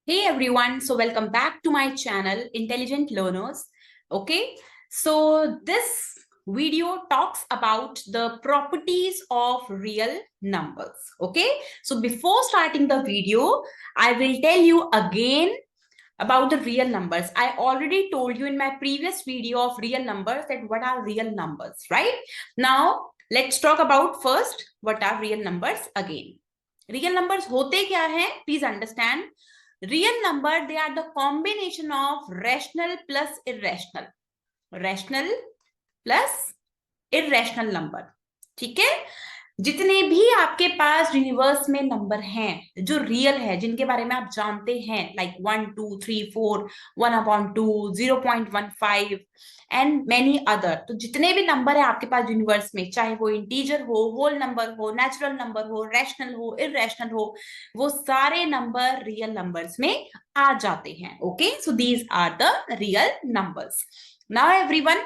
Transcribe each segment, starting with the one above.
Hey everyone, so welcome back to my channel Intelligent Learners. Okay, so this video talks about the properties of real numbers. Okay, so before starting the video, I will tell you again about the real numbers. I already told you in my previous video of real numbers that what are real numbers, right? Now, let's talk about first what are real numbers again. Real numbers होते क्या हैं? Please understand. Real number, they are the combination of rational plus irrational. Rational plus irrational number. ठीक है? जितने भी आपके पास universe में number हैं जो रियल है, जिनके बारे में आप जानते हैं, लाइक 1 2 3 4, 1/2, 0.15 एंड मेनी अदर, तो जितने भी नंबर है आपके पास यूनिवर्स में, चाहे वो इंटीजर हो, होल नंबर हो, नेचुरल नंबर हो, रैशनल हो, इररेशनल हो, वो सारे नंबर रियल नंबर्स में आ जाते हैं. Okay, so these are the real numbers. Now everyone,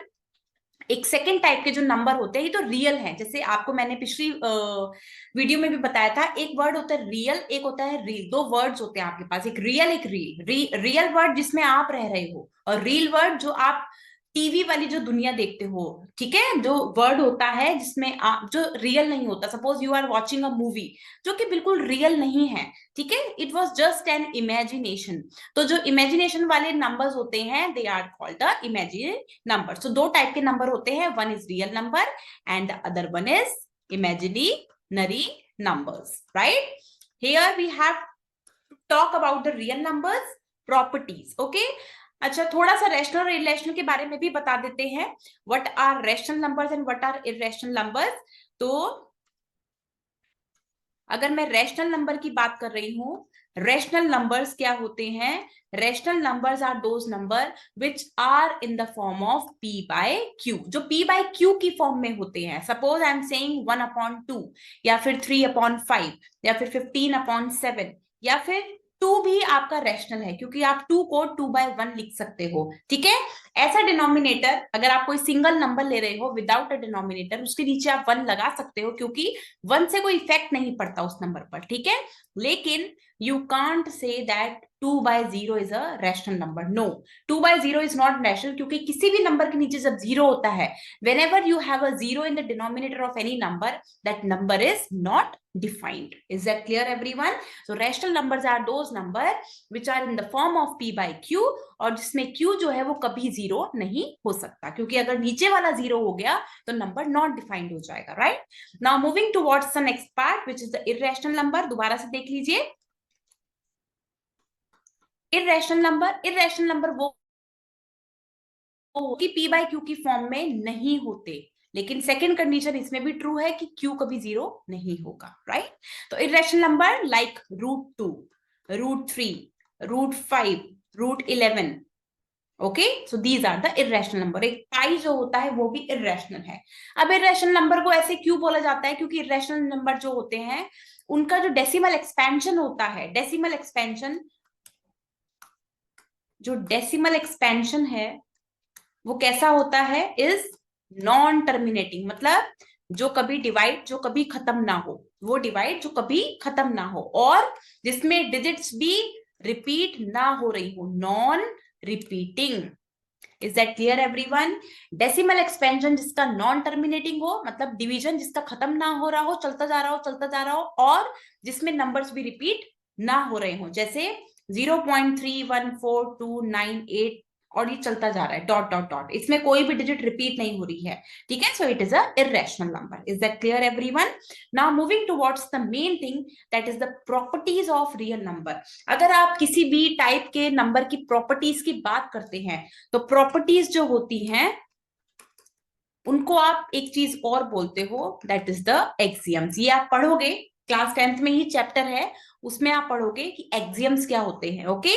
एक सेकेंड टाइप के जो नंबर होते हैं ये तो रियल है. जैसे आपको मैंने पिछली वीडियो में भी बताया था, एक वर्ड होता है रियल, एक होता है रील. दो वर्ड्स होते हैं आपके पास, एक रियल एक रील. रियल वर्ड जिसमें आप रह रहे हो, और रील वर्ड जो आप टीवी वाली जो दुनिया देखते हो. ठीक है, जो वर्ड होता है जिसमें आप, जो रियल नहीं होता. Suppose you are watching a movie जो कि बिल्कुल रियल नहीं है. ठीक है, it was just an imagination. तो जो इमेजिनेशन वाले नंबर्स होते हैं, they are called the imagine number. So दो टाइप के नंबर होते हैं, one is real number and the other one is imaginary numbers. Right, here we have talk about the real numbers properties. Okay, अच्छा, थोड़ा सा rational और irrational के बारे में भी बता देते हैं. What are rational numbers and what are irrational numbers. तो अगर मैं रैशनल नंबर की बात कर रही हूं, रैशनल नंबर्स क्या होते हैं? Rational numbers are those number which are in the form of p by q. जो p बाय q की फॉर्म में होते हैं. सपोज आई एम सेइंग 1/2, या फिर 3/5, या फिर 15/7, या फिर 2 भी आपका रैशनल है, क्योंकि आप 2 को 2/1 लिख सकते हो. ठीक है, ऐसा डिनोमिनेटर, अगर आप कोई सिंगल नंबर ले रहे हो विदाउट अ डिनोमिनेटर, उसके नीचे आप 1 लगा सकते हो, क्योंकि 1 से कोई इफेक्ट नहीं पड़ता उस नंबर पर. ठीक है, लेकिन you can't say that 2/0 is a rational number. No, 2/0 is not rational, क्योंकि किसी भी नंबर के नीचे जब 0 होता है, whenever you have a 0 in the denominator of any number, that number is not defined. Is that clear everyone? So rational numbers are those number which are in the form of p by q, और जिसमें q जो है वो कभी 0 नहीं हो सकता, क्योंकि अगर नीचे वाला 0 हो गया तो नंबर नॉट डिफाइंड हो जाएगा. Right, now moving towards the next part which is the irrational number. दोबारा से देख लीजिए. इरेशनल नंबर वो कि p बाय q की फॉर्म में नहीं होते, लेकिन सेकेंड कंडीशन इसमें भी ट्रू है कि q कभी 0 नहीं होगा. राइट, तो irrational number like √2, √3, √5, √11. Okay, so these are the irrational number. एक पाई जो होता है वो भी इरेशनल है. अब इरेशनल नंबर को ऐसे क्यों बोला जाता है? क्योंकि इरेशनल नंबर जो होते हैं उनका जो डेसिमल एक्सपेंशन होता है, डेसिमल एक्सपेंशन, जो डेसिमल एक्सपेंशन है वो कैसा होता है? Is non terminating. मतलब जो कभी डिवाइड, जो कभी खत्म ना हो, वो डिवाइड जो कभी खत्म ना हो, और जिसमें डिजिट्स भी रिपीट ना हो रही हो, non repeating. Is that clear everyone? Decimal expansion जिसका नॉन टर्मिनेटिंग हो, मतलब डिवीजन जिसका खत्म ना हो रहा हो, चलता जा रहा हो चलता जा रहा हो, और जिसमें नंबर्स भी रिपीट ना हो रहे हो, जैसे 0.31429 और ये चलता जा रहा है डॉट डॉट डॉट, इसमें कोई भी डिजिट रिपीट नहीं हो रही है. ठीक है, so it is a irrational number. Is that clear everyone? Now moving towards the main thing, that is the properties of real number. अगर आप किसी भी टाइप के नंबर की प्रॉपर्टीज की बात करते हैं, तो प्रॉपर्टीज जो होती हैं उनको आप एक चीज और बोलते हो, दैट इज द एक्सियम्स. ये आप पढ़ोगे क्लास 10th में, ही चैप्टर है, उसमें आप पढ़ोगे कि एक्सियम्स क्या होते हैं. ओके,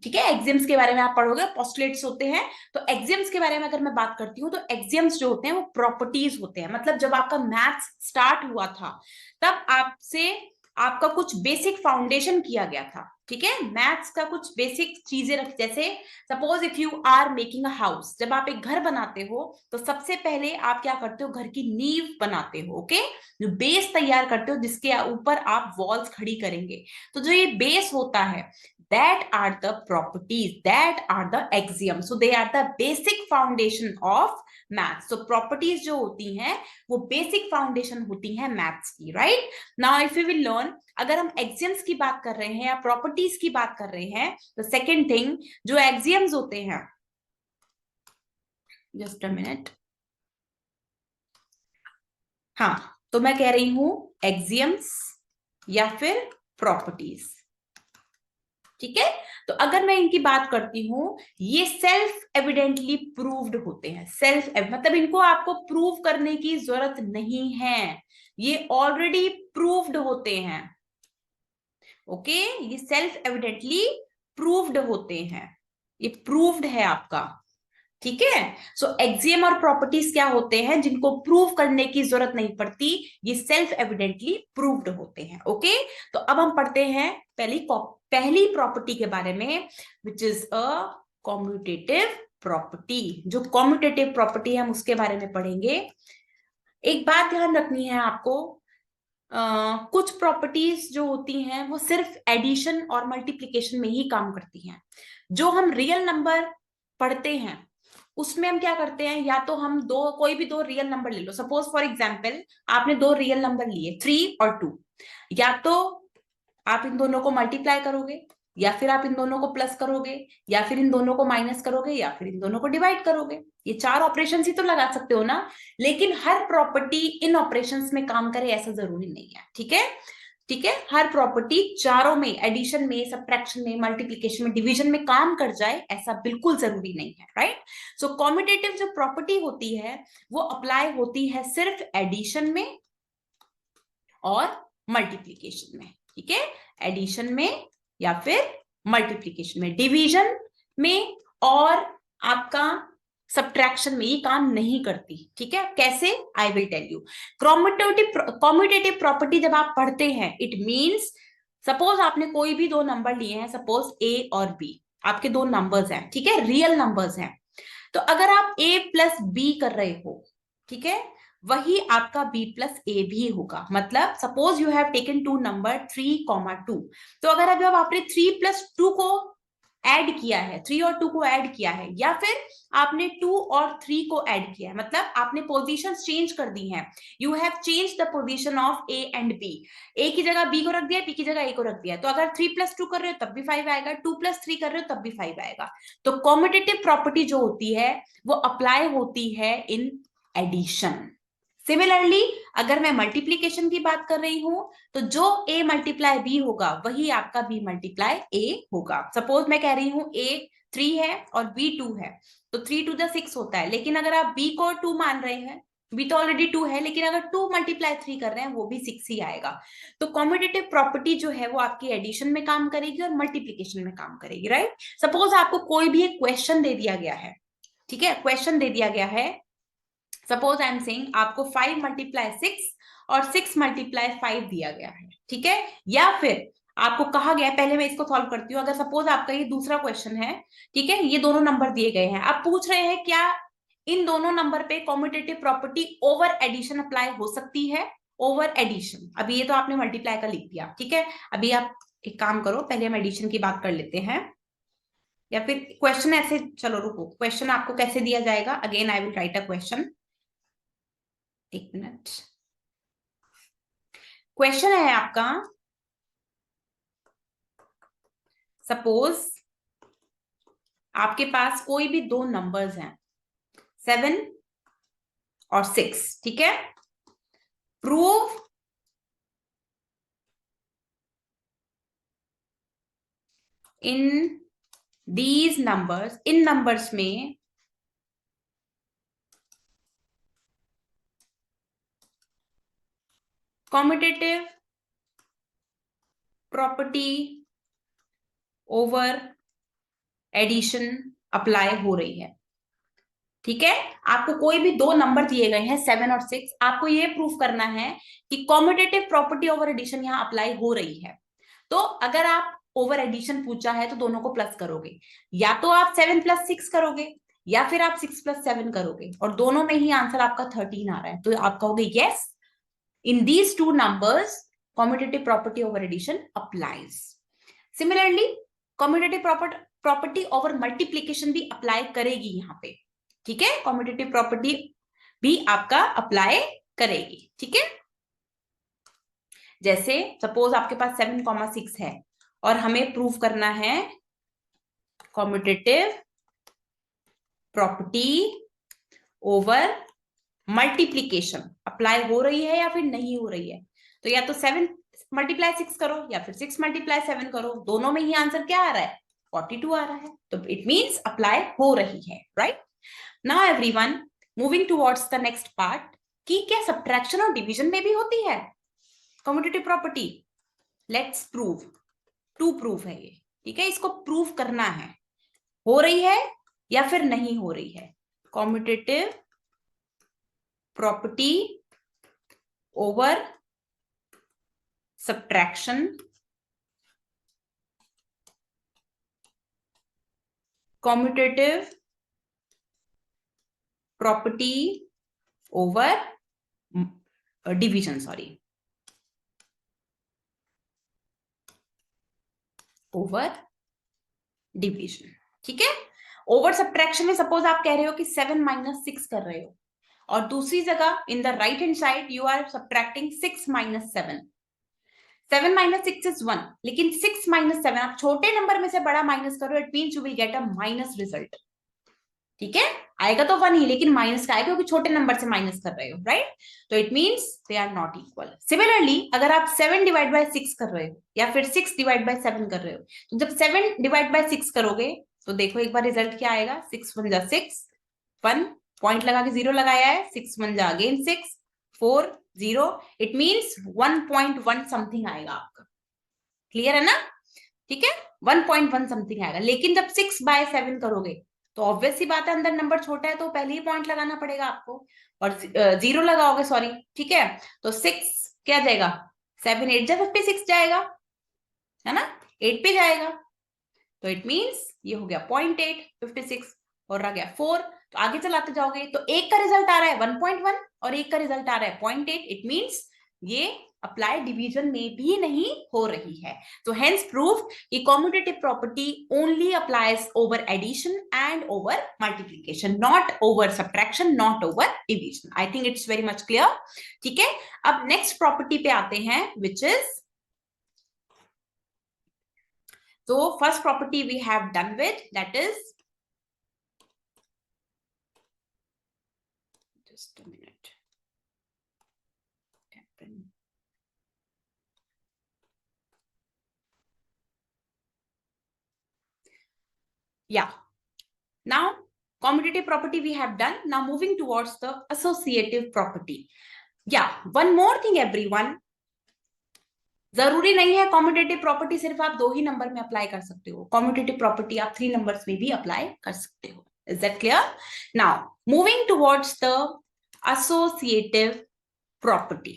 ठीक है, एक्सियम्स के बारे में आप पढ़ोगे. पोस्टुलेट्स होते हैं. तो एक्सियम्स के बारे में अगर मैं बात करती हूँ, तो एक्सियम्स जो होते हैं वो प्रॉपर्टीज होते हैं. मतलब जब आपका मैथ्स स्टार्ट हुआ था, तब आपसे आपका कुछ बेसिक फाउंडेशन किया गया था. ठीक है, मैथ्स का कुछ बेसिक चीजें रख, जैसे suppose if you are making a house, जब आप एक घर बनाते हो तो सबसे पहले आप क्या करते हो? घर की नींव बनाते हो. ओके, जो बेस तैयार करते हो जिसके ऊपर आप वॉल्स खड़ी करेंगे. तो जो ये बेस होता है, that are the properties, that are the axioms. So they are the basic foundation of maths. So properties जो होती हैं वो basic foundation होती हैं maths की, right? Now if we will learn, अगर हम axioms की बात कर रहे हैं या properties की बात कर रहे हैं, तो second thing जो axioms होते हैं, just a minute, हाँ, तो मैं कह रही हूं axioms या फिर प्रॉपर्टीज, ठीक है? तो अगर मैं इनकी बात करती हूं, ये सेल्फ एविडेंटली प्रूव्ड होते हैं। सेल्फ मतलब इनको आपको प्रूव करने की जरूरत नहीं है, ये ऑलरेडी प्रूव्ड होते हैं। ओके, ये सेल्फ एविडेंटली प्रूव्ड होते हैं, ये प्रूव्ड है आपका, ठीक है? सो एक्सियम और प्रॉपर्टीज क्या होते हैं जिनको प्रूव करने की जरूरत नहीं पड़ती, ये सेल्फ एविडेंटली प्रूव्ड होते हैं। ओके, तो अब हम पढ़ते हैं पहली प्रॉपर्टी के बारे में, which is a commutative property. जो कॉम्यूटेटिव प्रॉपर्टी है हम उसके बारे में पढ़ेंगे। एक बात ध्यान रखनी है आपको, कुछ प्रॉपर्टीज जो होती हैं वो सिर्फ एडिशन और मल्टीप्लिकेशन में ही काम करती हैं। जो हम रियल नंबर पढ़ते हैं उसमें हम क्या करते हैं, या तो हम कोई भी दो रियल नंबर ले लो। सपोज फॉर एग्जांपल आपने दो रियल नंबर लिए 3 और 2, या तो आप इन दोनों को मल्टीप्लाई करोगे, या फिर आप इन दोनों को प्लस करोगे, या फिर इन दोनों को माइनस करोगे, या फिर इन दोनों को डिवाइड करोगे। ये 4 ऑपरेशंस ही तो लगा सकते हो ना, लेकिन हर प्रॉपर्टी इन ऑपरेशंस में काम करे ऐसा जरूरी नहीं है, ठीक है? ठीक है, हर प्रॉपर्टी चारों में, एडिशन में, सब्ट्रैक्शन में, मल्टीप्लिकेशन में, डिवीजन में काम कर जाए ऐसा बिल्कुल जरूरी नहीं है, राइट? सो कॉम्यूटेटिव जो प्रॉपर्टी होती है वो अप्लाई होती है सिर्फ एडिशन में और मल्टीप्लिकेशन में, ठीक है? एडिशन में या फिर मल्टीप्लिकेशन में, डिवीजन में और आपका सब्ट्रैक्शन में ये काम नहीं करती, ठीक है? कैसे, I will tell you. Commutative property जब आप पढ़ते हैं, इट मींस सपोज आपने कोई भी दो नंबर लिए हैं, सपोज ए और बी, आपके दो नंबर्स हैं, ठीक है, रियल नंबर्स हैं। तो अगर आप a प्लस बी कर रहे हो, ठीक है, वही आपका b प्लस ए भी होगा। मतलब suppose you have taken two number 3,2, तो अगर अभी आपने 3 प्लस 2 को ऐड किया है, 3 और 2 को ऐड किया है, या फिर आपने 2 और 3 को ऐड किया है, मतलब आपने पोजीशन चेंज कर दी हैं, you have change the position of A and B. A की जगह बी को रख दिया, बी की जगह ए को रख दिया, तो अगर 3 प्लस 2 कर रहे हो तब भी 5 आएगा, 2 प्लस 3 कर रहे हो तब भी 5 आएगा। तो कॉम्यूटेटिव प्रॉपर्टी जो होती है वो अप्लाई होती है इन एडिशन। सिमिलरली अगर मैं मल्टीप्लीकेशन की बात कर रही हूं, तो जो a मल्टीप्लाई b होगा वही आपका b मल्टीप्लाई a होगा। सपोज मैं कह रही हूं a 3 है और b 2 है, तो 3 to the 6 होता है, लेकिन अगर आप b को 2 मान रहे हैं, b तो ऑलरेडी 2 है, लेकिन अगर 2 मल्टीप्लाई 3 कर रहे हैं वो भी 6 ही आएगा। तो कॉम्यूटेटिव प्रॉपर्टी जो है वो आपकी एडिशन में काम करेगी और मल्टीप्लीकेशन में काम करेगी, राइट? सपोज आपको कोई भी एक क्वेश्चन दे दिया गया है, ठीक है, क्वेश्चन दे दिया गया है, सपोज आई एम सेइंग आपको 5 मल्टीप्लाई 6 और 6 मल्टीप्लाई 5 दिया गया है, ठीक है, या फिर आपको कहा गया है, पहले मैं इसको सॉल्व करती हूँ। अगर सपोज आपका ये दूसरा क्वेश्चन है, ठीक है, ये दोनों नंबर दिए गए हैं, आप पूछ रहे हैं क्या इन दोनों नंबर पे commutative property over addition apply हो सकती है? ओवर एडिशन, अभी ये तो आपने मल्टीप्लाई का लिख दिया, ठीक है, अभी आप एक काम करो, पहले हम एडिशन की बात कर लेते हैं, या फिर क्वेश्चन ऐसे, चलो रुको, क्वेश्चन आपको कैसे दिया जाएगा, again I will write a question, एक मिनट। क्वेश्चन है आपका, सपोज आपके पास कोई भी दो नंबर्स हैं 7 और 6, ठीक है, प्रूव इन दीज नंबर्स, इन नंबर्स में commutative property over addition apply हो रही है, ठीक है। आपको कोई भी दो नंबर दिए गए हैं 7 और 6, आपको ये प्रूफ करना है कि कॉम्यूटेटिव प्रॉपर्टी ओवर एडिशन यहां अप्लाई हो रही है। तो अगर आप ओवर एडिशन पूछा है तो दोनों को प्लस करोगे, या तो आप 7 प्लस 6 करोगे, या फिर आप 6 प्लस 7 करोगे, और दोनों में ही आंसर आपका 13 आ रहा है, तो आप कहोगे yes, in these two numbers commutative property over addition applies. Similarly commutative property over multiplication भी अप्लाई करेगी यहाँ पे, ठीक है, कम्यूटेटिव प्रॉपर्टी भी आपका अप्लाई करेगी, ठीक है। जैसे सपोज आपके पास 7,6 है और हमें प्रूव करना है commutative property over multiplication apply हो रही है या फिर नहीं हो रही है। तो या तो 7 मल्टीप्लाई 6 करो या फिर 6 मल्टीप्लाई 7 करो, दोनों में ही आंसर क्या आ रहा है, 42 आ रहा है, तो इट मींस अप्लाई हो रही है, right. Now everyone, moving towards the next part, कि क्या सब्ट्रैक्शन और डिवीजन में भी होती है commutative property. Let's prove, to proof है ये, ठीक है, इसको प्रूव करना है हो रही है या फिर नहीं हो रही है। Commutative property over subtraction, commutative property over division, sorry, over division, ठीक है। ओवर सब्ट्रैक्शन में सपोज आप कह रहे हो कि 7 - 6 कर रहे हो और दूसरी जगह in the right hand side you are subtracting 6 - 7। 7 - 6 is 1, लेकिन 6 - 7 आप छोटे नंबर में से बड़ा माइनस करो, it means you will get a minus result, ठीक है। आएगा तो 1 ही, लेकिन माइनस का आएगा क्योंकि छोटे नंबर से माइनस कर रहे हो, राइट। तो it means they are not equal. Similarly अगर आप 7 / 6 कर रहे हो या फिर 6 / 7 कर रहे हो, तो जब 7 / 6 करोगे तो देखो एक बार रिजल्ट क्या आएगा, 6 × 1 = 6, 1 पॉइंट लगा के 0 लगाया है, 6 × 1 = अगेन 6, 4 0, इट मींस 1.1 समथिंग आएगा आपका, क्लियर है ना, ठीक है, 1.1 समथिंग आएगा। लेकिन जब 6/7 करोगे तो ऑब्वियस सी बात है, अंदर नंबर छोटा है तो पहले ही पॉइंट लगाना पड़ेगा आपको, और 0 लगाओगे, सॉरी, ठीक है, तो 6 क्या जाएगा, 7 8 जा 56 जाएगा, है ना, 8 पे जाएगा, तो इट मींस ये हो गया 0.8 56 और रह गया 4। तो आगे चलाते जाओगे तो एक का रिजल्ट आ रहा है 1.1 और एक का रिजल्ट आ रहा है 0.8, इट मींस ये अप्लाई डिवीजन में भी नहीं हो रही है। तो हेंस प्रूव कि commutative property only applies over addition and over multiplication, not over subtraction, not over division. I think it's very much clear, ठीक है। अब नेक्स्ट प्रॉपर्टी पे आते हैं, which is, so first property we have done with, that is, just a minute, yeah, now commutative property we have done. Now moving towards the associative property. Yeah, one more thing everyone, जरूरी नहीं है commutative property सिर्फ आप 2 ही number में apply कर सकते हो, commutative property आप 3 नंबर्स में भी अप्लाई कर सकते हो। Is that clear? Now moving towards the associative property.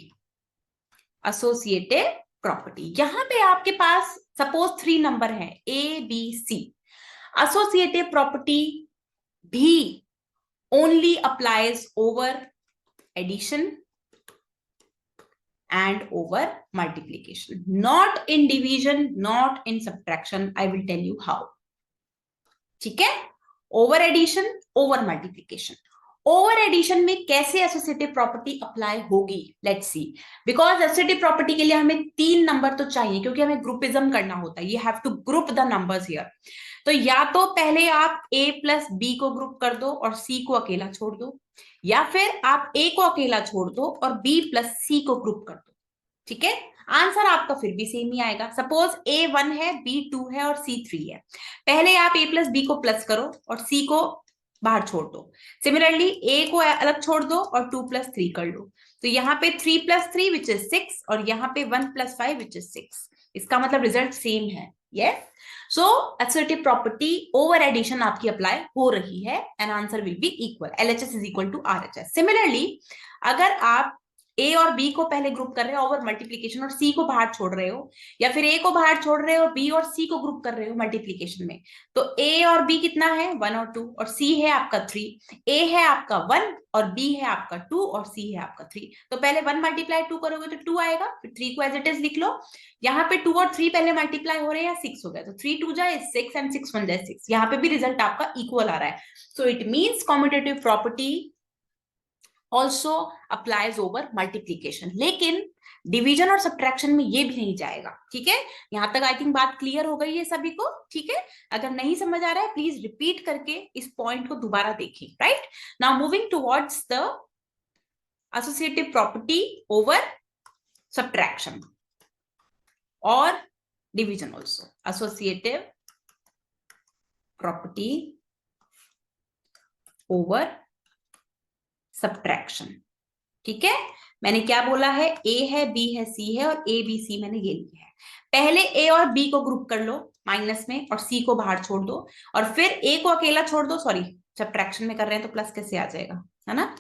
Associative property, यहां पे आपके पास सपोज 3 नंबर है A B C, associative property भी only applies over addition and over multiplication, not in division, not in subtraction. I will tell you how, ठीक है। Over addition, over multiplication, over addition में कैसे associative property apply होगी, let's see. Because associative property के लिए हमें 3 number तो चाहिए क्योंकि हमें ग्रुपिज्म करना होता है, you have to group the numbers here. तो या तो पहले आप a + b को ग्रुप कर दो और c को अकेला छोड़ दो, या फिर आप a को अकेला छोड़ दो और b + c को ग्रुप कर दो, ठीक है। आंसर आपका फिर भी सेम ही आएगा। सपोज a 1 है, b 2 है और c 3 है, पहले आप a + b को प्लस करो और c को बाहर छोड़ दो। सिमिलरली a को अलग छोड़ दो और 2 + 3 कर लो, तो यहाँ पे 3 + 3 विच इज 6 और यहाँ पे 1 + 5 विच इज 6। इसका मतलब रिजल्ट सेम है, यस। सो एसोसिएटिव प्रॉपर्टी ओवर एडिशन आपकी अप्लाई हो रही है and answer will be equal, LHS = RHS। Similarly अगर आप ए और बी को पहले ग्रुप कर रहे हो ओवर मल्टीप्लीकेशन और सी को बाहर छोड़ रहे हो, या फिर ए को बाहर छोड़ रहे हो बी और सी को ग्रुप कर रहे हो मल्टीप्लीकेशन में, तो ए और बी कितना है 1 और 2, और सी है आपका 3, ए है आपका 1 और बी है आपका 2 और सी है आपका 3। तो पहले 1 मल्टीप्लाई 2 करोगे तो 2 आएगा, फिर 3 को एज इट इज लिख लो। यहाँ पे 2 और 3 पहले मल्टीप्लाई हो रहे हैं, 6 हो गया, तो 3 2 जाए 6 एंड 6 1 जाए 6। यहाँ पे भी रिजल्ट आपका इक्वल आ रहा है। So it means commutative property also applies over multiplication, लेकिन डिवीजन और सब्ट्रैक्शन में ये भी नहीं जाएगा। ठीक है, यहां तक आई थिंक बात क्लियर हो गई है सभी को। ठीक है, अगर नहीं समझ आ रहा है प्लीज रिपीट करके इस पॉइंट को दोबारा देखिए। Right, now moving towards the associative property over subtraction और division also. Associative property over subtraction. ठीक है, मैंने क्या बोला है, ए है बी है सी है और ए बी सी मैंने ये लिया है। पहले ए और बी को ग्रुप कर लो माइनस में और सी को बाहर छोड़ दो, और फिर ए को अकेला छोड़ दो, सॉरी सब्ट्रैक्शन में कर रहे हैं तो प्लस कैसे आ जाएगा, है ना,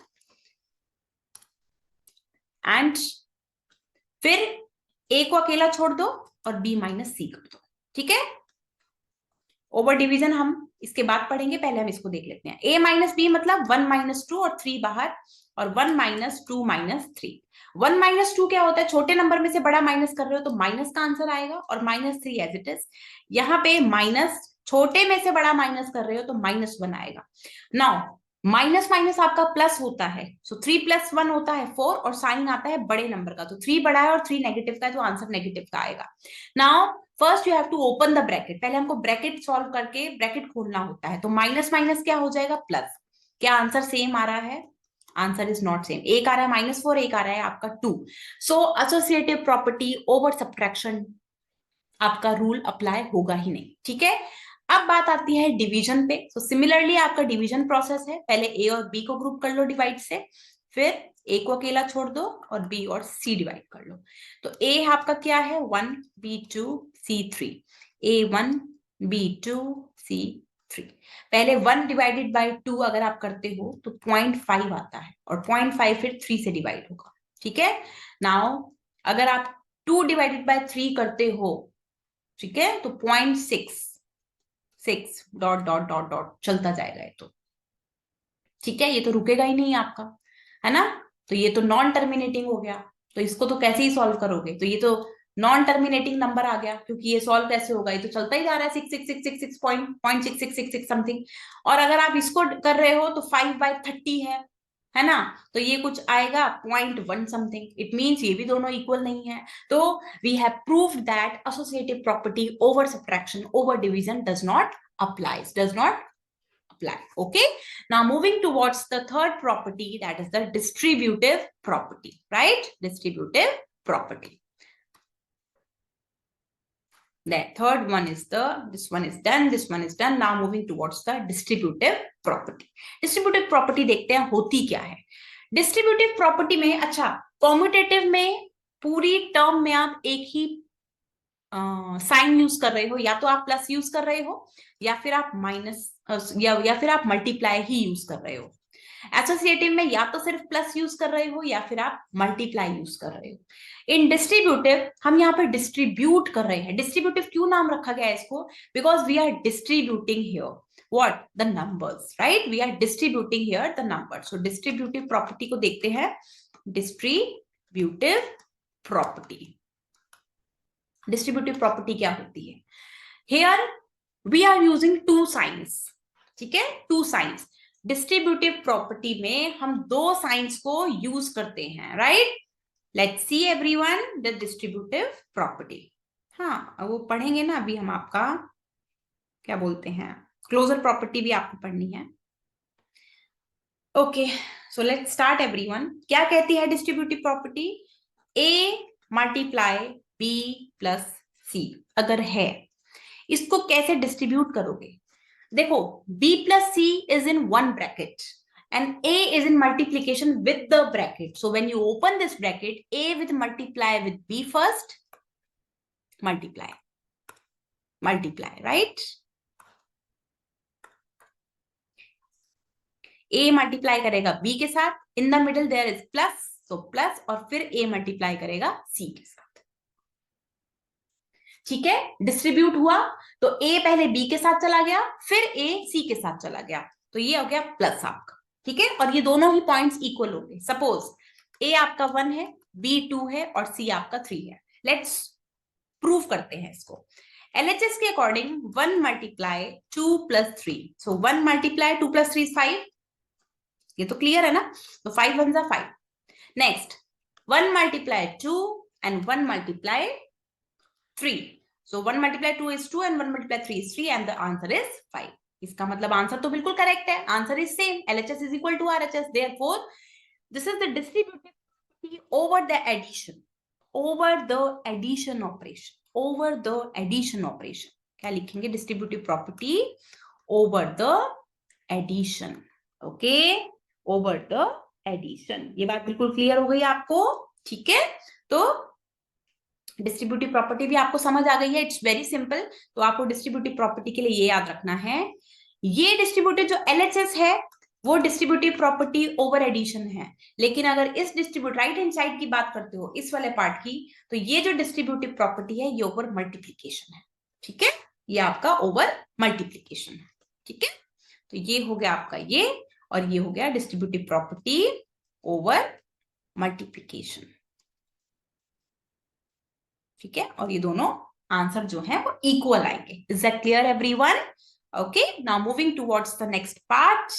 एंड फिर ए को अकेला छोड़ दो और बी माइनस सी कर दो। ठीक है, ओवर डिवीजन हम इसके बाद पढ़ेंगे, पहले हम इसको देख लेते हैं। a माइनस बी मतलब 1 माइनस 2 और 3 बाहर, और 1 माइनस 2 माइनस 3। 1 माइनस 2 क्या होता है, छोटे नंबर में से बड़ा माइनस कर रहे हो तो माइनस का आंसर आएगा, और माइनस 3 एज इट इज। यहाँ पे माइनस छोटे में से बड़ा माइनस कर रहे हो तो माइनस 1 आएगा। नाउ माइनस माइनस आपका प्लस होता है, सो 3 प्लस 1 होता है 4, और साइन आता है बड़े नंबर का, तो 3 बड़ा है और 3 नेगेटिव का है, तो आंसर नेगेटिव का आएगा। Now first you have to open the bracket, पहले हमको ब्रैकेट सॉल्व करके ब्रैकेट खोलना होता है, तो माइनस माइनस क्या हो जाएगा प्लस। क्या आंसर सेम आ रहा है, आंसर इज नॉट सेम, एक आ रहा है -4, एक आ रहा है आपका 2। सो एसोसिएटिव प्रॉपर्टी ओवर सब्ट्रैक्शन आपका रूल अप्लाई होगा ही नहीं। ठीक है, अब बात आती है डिवीजन पे। सो सिमिलरली आपका डिवीजन प्रोसेस है, पहले ए और बी को ग्रुप कर लो डिवाइड से, फिर ए को अकेला छोड़ दो और बी और सी डिवाइड कर लो। तो ए आपका क्या है 1 b2 c3, a1 b2 c3। पहले 1 डिवाइडेड बाय 2 अगर आप करते हो तो 0.5 आता है, और 0.5 फिर 3 से डिवाइड होगा। ठीक है, नाउ अगर आप 2 डिवाइडेड बाय 3 करते हो, ठीक है, तो 0.6 डॉट डॉट डॉट डॉट चलता जाएगा ये तो। ठीक है, ये तो रुकेगा ही नहीं आपका, है ना, तो ये तो नॉन टर्मिनेटिंग हो गया, तो इसको तो कैसे ही सॉल्व करोगे, तो ये तो नॉन टर्मिनेटिंग नंबर आ गया, क्योंकि ये सॉल्व कैसे होगा, ये तो चलता ही जा रहा है 66666 समथिंग। और अगर आप इसको कर रहे हो तो 5/30 है ना, तो ये कुछ आएगा 0.1 समथिंग, इट मींस ये भी दोनों इक्वल नहीं है। तो we have proved that associative property over subtraction over division does not apply. Okay, now moving towards the third property, that is the distributive property. Right, distributive property. The third one is this one is done. Now moving towards the distributive property. Distributive property देखते हैं होती क्या है। Distributive property में, अच्छा commutative में पूरी term में आप एक ही साइन यूज कर रहे हो, या तो आप प्लस यूज कर रहे हो, या फिर आप माइनस या फिर आप मल्टीप्लाई ही यूज कर रहे हो। एसोसिएटिव में या तो सिर्फ प्लस यूज कर रहे हो या फिर आप मल्टीप्लाई यूज कर रहे हो। इन डिस्ट्रीब्यूटिव हम यहाँ पर डिस्ट्रीब्यूट कर रहे हैं। डिस्ट्रीब्यूटिव क्यों नाम रखा गया है इसको, because we are distributing here what the numbers, right, we are distributing here the numbers. So distributive property को देखते हैं, distributive property। डिस्ट्रीब्यूटिव प्रॉपर्टी क्या होती है, here we are using 2 signs. ठीक है, 2 साइंस। डिस्ट्रीब्यूटिव प्रॉपर्टी में हम 2 साइंस को यूज करते हैं, right. Let's see everyone the distributive property. हाँ, वो पढ़ेंगे ना अभी हम, आपका क्या बोलते हैं, क्लोजर प्रॉपर्टी भी आपको पढ़नी है। Okay, so let's start everyone. क्या कहती है distributive property, a multiply b plus c अगर है, इसको कैसे डिस्ट्रीब्यूट करोगे। देखो b plus c is in 1 bracket and a is in multiplication with the bracket. So when you open this bracket, a with multiply with b first, multiply, right? a multiply करेगा b के साथ, in the middle there is plus, तो plus और फिर A multiply करेगा सी के साथ। ठीक है, डिस्ट्रीब्यूट हुआ तो ए पहले बी के साथ चला गया, फिर ए सी के साथ चला गया, तो ये हो गया प्लस आपका। ठीक है, और ये दोनों ही पॉइंट्स इक्वल हो गए। सपोज ए आपका 1 है, बी 2 है और सी आपका 3 है। लेट्स प्रूव करते हैं इसको। LHS के अकॉर्डिंग 1 मल्टीप्लाई 2 प्लस 3, सो 1 मल्टीप्लाई 2 प्लस 3 5, ये तो क्लियर है ना, तो 5 1 जा 5। Next 1 multiply 2 and 1 multiply 3, so 1 multiply 2 is 2 and 1 multiply 3 is 3 and the answer is 5. इसका मतलब आंसर तो बिल्कुल करेक्ट है, answer is same, LHS is equal to RHS, therefore this is the distributive property over the addition, over the addition operation, over the addition operation। क्या लिखेंगे, distributive property over the addition, okay, over the addition। ये बात बिल्कुल clear हो गई आपको, ठीक है। तो डिस्ट्रीब्यूटिव प्रॉपर्टी भी आपको समझ आ गई है, इट्स वेरी सिंपल। तो आपको डिस्ट्रीब्यूटिव प्रॉपर्टी के लिए ये याद रखना है, ये डिस्ट्रीब्यूटिव जो LHS है वो डिस्ट्रीब्यूटिव प्रॉपर्टी ओवर एडिशन है, लेकिन अगर इस डिस्ट्रीब्यूट राइट हैंड साइड की बात करते हो, इस वाले पार्ट की, तो ये जो डिस्ट्रीब्यूटिव प्रॉपर्टी है ये ओवर मल्टीप्लीकेशन है। ठीक है, ये आपका ओवर मल्टीप्लीकेशन है। ठीक है, तो ये हो गया आपका ये, और ये हो गया डिस्ट्रीब्यूटिव प्रॉपर्टी ओवर मल्टीप्लीकेशन। ठीक है, और ये दोनों आंसर जो है वो इक्वल आएंगे। Is that clear everyone? Okay, now moving towards the next part,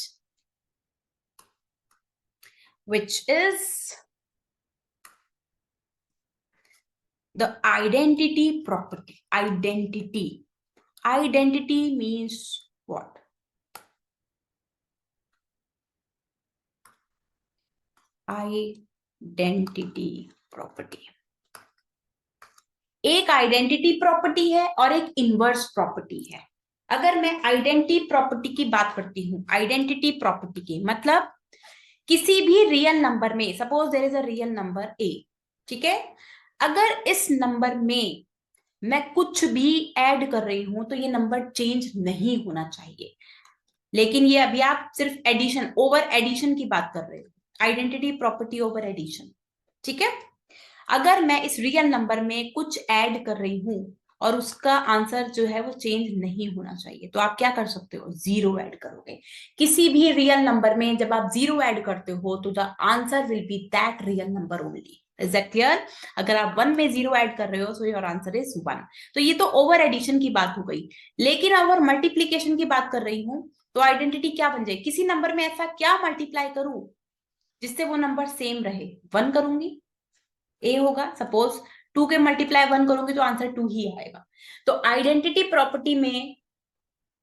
which is the identity property। Identity means what? Identity property एक आइडेंटिटी प्रॉपर्टी है और एक इनवर्स प्रॉपर्टी है। अगर मैं आइडेंटिटी प्रॉपर्टी की बात करती हूं, आइडेंटिटी प्रॉपर्टी की मतलब किसी भी रियल नंबर में, suppose there is a real number a, ठीक है, अगर इस नंबर में मैं कुछ भी ऐड कर रही हूं तो ये नंबर चेंज नहीं होना चाहिए। लेकिन ये अभी आप सिर्फ एडिशन, ओवर एडिशन की बात कर रहे हो, आइडेंटिटी प्रॉपर्टी ओवर एडिशन। ठीक है, अगर मैं इस रियल नंबर में कुछ ऐड कर रही हूं और उसका आंसर जो है वो चेंज नहीं होना चाहिए, तो आप क्या कर सकते हो, जीरो ऐड करोगे। किसी भी रियल नंबर में जब आप जीरो ऐड करते हो तो the answer will be that real number only. Is that clear? अगर आप 1 में जीरो ऐड कर रहे हो सो योर आंसर इज 1। तो ये तो ओवर एडिशन की बात हो गई। लेकिन अगर मल्टीप्लीकेशन की बात कर रही हूं तो आइडेंटिटी क्या बन जाए, किसी नंबर में ऐसा क्या मल्टीप्लाई करूं जिससे वो नंबर सेम रहे। 1 करूंगी, ए होगा। सपोज 2 के मल्टीप्लाई 1 करूंगी तो आंसर 2 ही आएगा। तो आइडेंटिटी प्रॉपर्टी में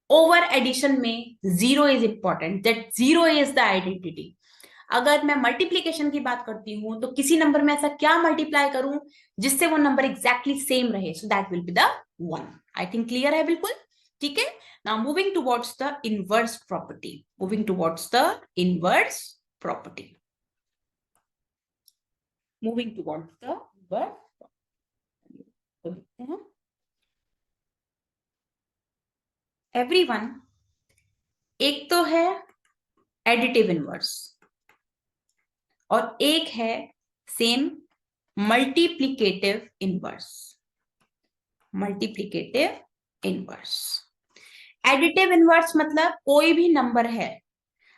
ओवर एडिशन में zero is important, that zero is the identity. अगर मैं मल्टीप्लीकेशन की बात करती हूं तो किसी नंबर में ऐसा क्या मल्टीप्लाई करूं जिससे वो नंबर एग्जैक्टली सेम रहे, so that will be the 1। I think clear है बिल्कुल, ठीक है। Now moving towards the inverse property, moving towards the inverse property, moving towards the inverse. तो देखते हैं एवरीवन, एक तो है एडिटिव इनवर्स और एक है same multiplicative inverse. Multiplicative inverse, additive inverse मतलब कोई भी नंबर है,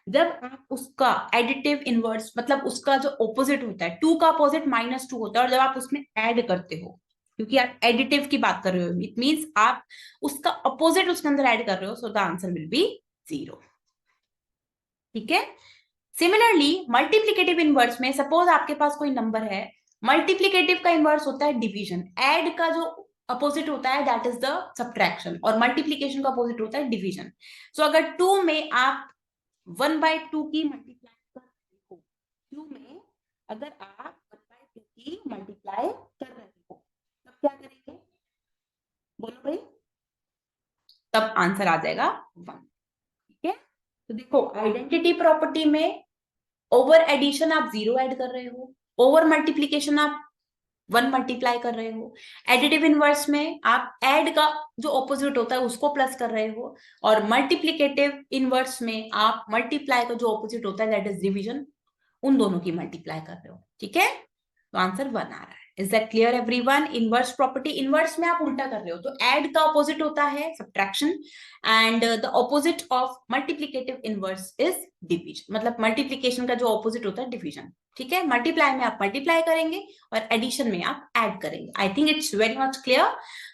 जब आप उसका एडिटिव इनवर्स मतलब उसका जो ऑपोजिट होता है, 2 का अपोजिट -2 होता है, और जब आप उसमें ऐड करते हो, क्योंकि आप एडिटिव की बात कर रहे हो, इट मींस आप उसका अपोजिट उसके अंदर ऐड कर रहे हो, so the answer will be 0। ठीक है, सिमिलरली मल्टीप्लिकेटिव इनवर्स में सपोज आपके पास कोई नंबर है, मल्टीप्लिकेटिव का इनवर्स होता है डिवीजन, ऐड का जो अपोजिट होता है दैट इज द सब्ट्रैक्शन, और मल्टीप्लिकेशन का अपोजिट होता है डिवीजन। सो अगर 2 में आप 1/2 की मल्टीप्लाई कर रहे हो, 2 में अगर आप 1/2 की मल्टीप्लाई कर रहे हो, तब क्या करेंगे, बोलो भाई, तब आंसर आ जाएगा 1। ठीक है, तो देखो आइडेंटिटी प्रॉपर्टी में ओवर एडिशन आप 0 ऐड कर रहे हो, ओवर मल्टीप्लीकेशन आप 1 मल्टीप्लाई कर रहे हो, एडिटिव इनवर्स में आप ऐड का जो ऑपोजिट होता है उसको प्लस कर रहे हो, और मल्टीप्लिकेटिव इनवर्स में आप मल्टीप्लाई का जो ऑपोजिट होता है दैट इज डिवीजन, उन दोनों की मल्टीप्लाई कर रहे हो, ठीक है, तो आंसर 1 आ रहा है। Is that clear everyone? Inverse property, inverse में आप उल्टा कर रहे हो, तो ऐड का ऑपोजिट होता है subtraction, and the opposite of multiplicative inverse is division, मतलब मल्टीप्लिकेशन का जो ऑपोजिट होता है डिवीजन, ठीक है। मल्टीप्लाई में आप मल्टीप्लाई करेंगे और एडिशन में आप ऐड करेंगे। I think it's very much clear.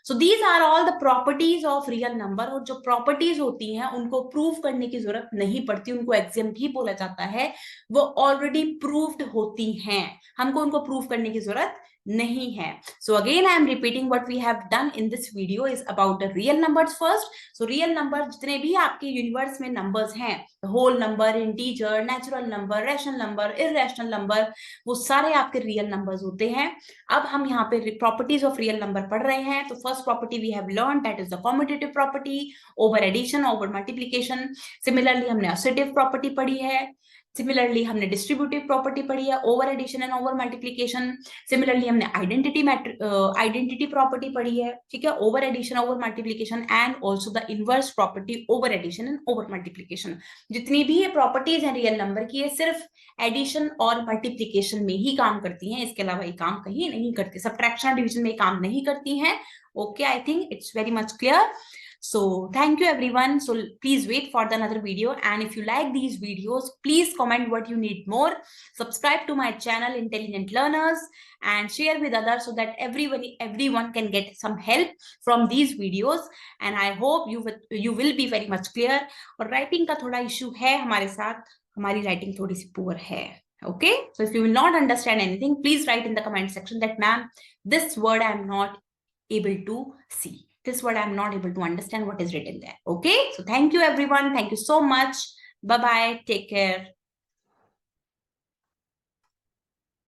So these are all the properties of real number, और जो प्रॉपर्टीज होती हैं उनको प्रूव करने की जरूरत नहीं पड़ती, उनको एक्सियम भी बोला जाता है, वो ऑलरेडी प्रूव्ड होती हैं, हमको उनको प्रूव करने की जरूरत नहीं है। So again I am repeating what we have done in this video is about the real numbers first. So real number जितने भी आपके यूनिवर्स में नंबर्स हैं, whole number, integer, natural number, rational number, irrational number, वो सारे आपके real numbers होते हैं। अब हम यहाँ पे प्रॉपर्टीज ऑफ रियल नंबर पढ़ रहे हैं। तो first property we have learn, that is the commutative property, over addition, over multiplication. Similarly हमने असेटिव प्रॉपर्टी पढ़ी है। सिमिलरली हमने डिस्ट्रीब्यूटिव प्रॉपर्टी पढ़ी है, over addition and over multiplication. Similarly हमने आइडेंटिटी प्रॉपर्टी पढ़ी है, ठीक है, over addition, over multiplication, and also the inverse property, over addition and over multiplication. जितनी भी ये प्रॉपर्टीज हैं रियल नंबर की, ये सिर्फ एडिशन और मल्टीप्लिकेशन में ही काम करती हैं, इसके अलावा ये काम कहीं नहीं करती, सब्ट्रैक्शन डिवीजन में काम नहीं करती हैं। Okay, I think it's very much clear. So thank you everyone. So please wait for the another video, and if you like these videos, please comment what you need more. Subscribe to my channel Intelligent Learners and share with others so that everyone can get some help from these videos. And I hope you will be very much clear. और writing का थोड़ा issue है हमारे साथ, हमारी writing थोड़ी सी poor है. Okay, so if you will not understand anything, please write in the comment section that ma'am, this word I am not able to see. This word I'm not able to understand what is written there. Okay, so thank you everyone. Thank you so much. Bye bye. Take care.